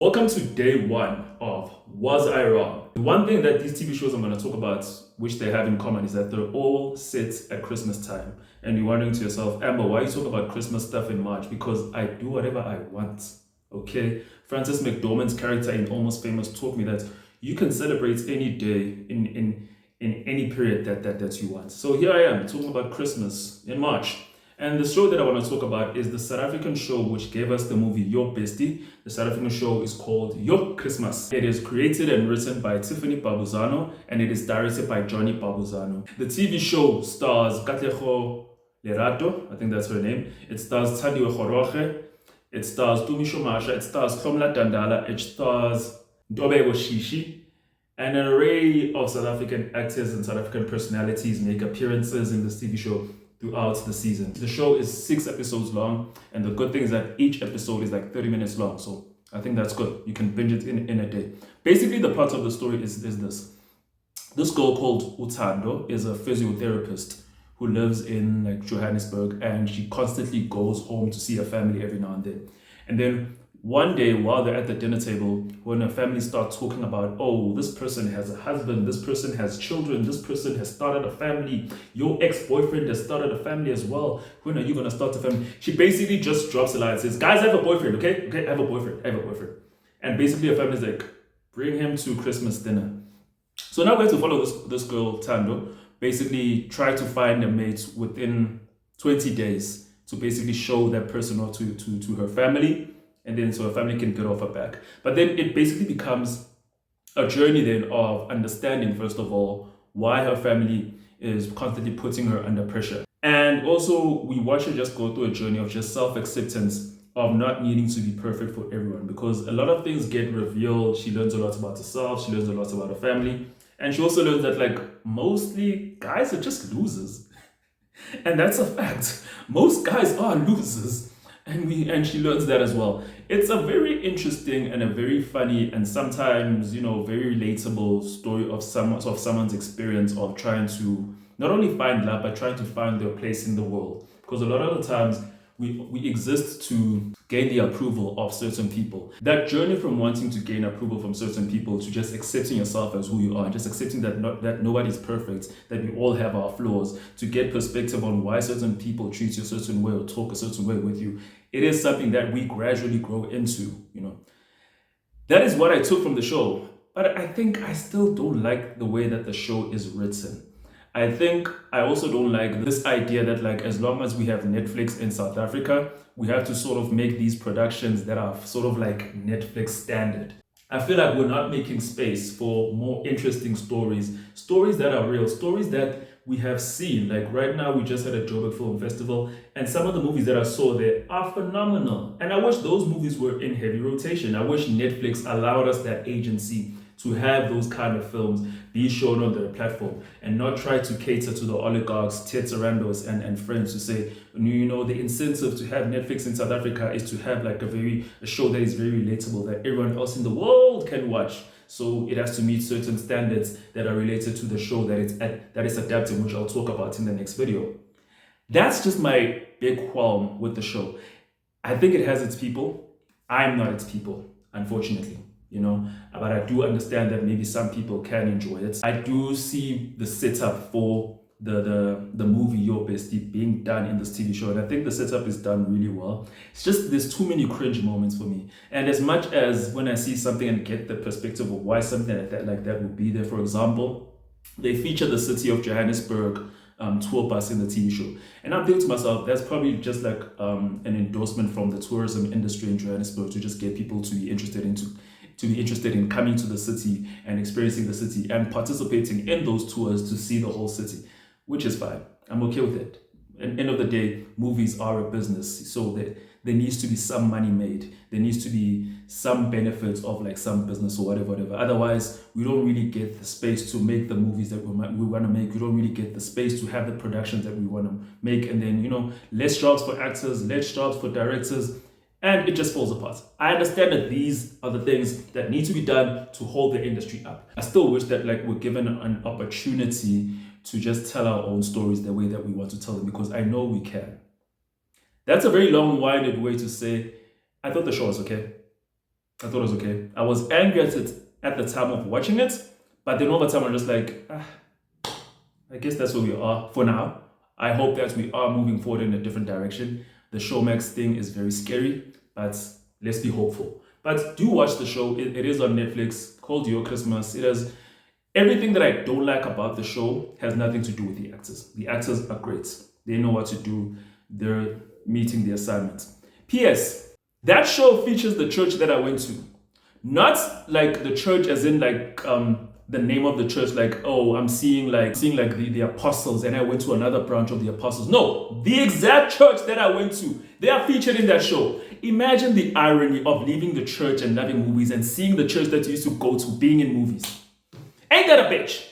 Welcome to day one of Was I Wrong? The one thing that these TV shows I'm going to talk about, which they have in common, is that they're all set at Christmas time. And you're wondering to yourself, Amber, why you talk about Christmas stuff in March? Because I do whatever I want. Okay? Frances McDormand's character in Almost Famous taught me that you can celebrate any day in any period that you want. So here I am talking about Christmas in March. And the show that I want to talk about is the South African show which gave us the movie Your Bestie. The South African show is called Your Christmas. It is created and written by Tiffany Babuzano and it is directed by Johnny Babuzano. The TV show stars Katlego Lerato, I think that's her name. It stars Tadiwe Goroge. It stars Tumisho Masha. It stars Khomla Dandala. It stars Ndobeko Shishi. An array of South African actors and South African personalities make appearances in this TV show throughout the season. The show is 6 episodes long, and the good thing is that each episode is like 30 minutes long, so I think that's good. You can binge it in a day. Basically, the plot of the story is this. This girl called Utando is a physiotherapist who lives in like Johannesburg, and she constantly goes home to see her family every now and then. And then one day while they're at the dinner table, when her family starts talking about, oh, this person has a husband, this person has children, this person has started a family, your ex-boyfriend has started a family as well, when are you going to start a family? She basically just drops a line and says, guys, I have a boyfriend, okay? I have a boyfriend. And basically her family's like, bring him to Christmas dinner. So now we have to follow this girl, Tando, basically try to find a mate within 20 days to basically show that person off to her family, and then so her family can get off her back. But then it basically becomes a journey then of understanding, first of all, why her family is constantly putting her under pressure. And also we watch her just go through a journey of just self-acceptance of not needing to be perfect for everyone, because a lot of things get revealed. She learns a lot about herself, she learns a lot about her family, and she also learns that like mostly guys are just losers. And that's a fact. Most guys are losers. And she learns that as well. It's a very interesting and a very funny and sometimes, very relatable story of someone's experience of trying to not only find love, but trying to find their place in the world. Because a lot of the times we exist to gain the approval of certain people. That journey from wanting to gain approval from certain people to just accepting yourself as who you are, just accepting that nobody's perfect, that we all have our flaws, to get perspective on why certain people treat you a certain way or talk a certain way with you, it is something that we gradually grow into, That is what I took from the show. But I think I still don't like the way that the show is written. I think I also don't like this idea that like as long as we have Netflix in South Africa, we have to sort of make these productions that are sort of like Netflix standard. I feel like we're not making space for more interesting stories that are real, stories that we have seen. Like right now, we just had a Joburg Film Festival, and some of the movies that I saw there are phenomenal. And I wish those movies were in heavy rotation. I wish Netflix allowed us that agency to have those kind of films be shown on their platform and not try to cater to the oligarchs, Tetsarandos and friends to say, the incentive to have Netflix in South Africa is to have like a show that is very relatable that everyone else in the world can watch. So it has to meet certain standards that are related to the show that is adapted, which I'll talk about in the next video. That's just my big qualm with the show. I think it has its people. I'm not its people, unfortunately. But I do understand that maybe some people can enjoy it. I do see the setup for the movie Your Bestie being done in this TV show, and I think the setup is done really well. It's just there's too many cringe moments for me. And as much as when I see something and get the perspective of why something like that would be there, for example, they feature the city of Johannesburg tour bus in the TV show. And I'm thinking to myself, that's probably just like an endorsement from the tourism industry in Johannesburg to just get people to be interested in coming to the city and experiencing the city and participating in those tours to see the whole city, which is fine. I'm okay with it. At the end of the day, movies are a business, so that there needs to be some money made. There needs to be some benefits of like some business or whatever. Otherwise, we don't really get the space to make the movies that we want to make. We don't really get the space to have the productions that we want to make. And then, less jobs for actors, less jobs for directors, and it just falls apart. I understand that these are the things that need to be done to hold the industry up. I still wish that like we're given an opportunity to just tell our own stories the way that we want to tell them, because I know we can. That's a very long-winded way to say, I thought the show was okay. I thought it was okay. I was angry at it at the time of watching it, but then over time I'm just like, I guess that's where we are for now. I hope that we are moving forward in a different direction. The Showmax thing is very scary, but let's be hopeful. But do watch the show. It is on Netflix, called Your Christmas. It has everything that I don't like about the show has nothing to do with the actors. The actors are great. They know what to do. They're meeting the assignment. P.S. That show features the church that I went to. Not like the church as in like the name of the church, like, oh, I'm seeing like the apostles and I went to another branch of the apostles. No, the exact church that I went to, they are featured in that show. Imagine the irony of leaving the church and loving movies and seeing the church that you used to go to being in movies. Ain't that a bitch?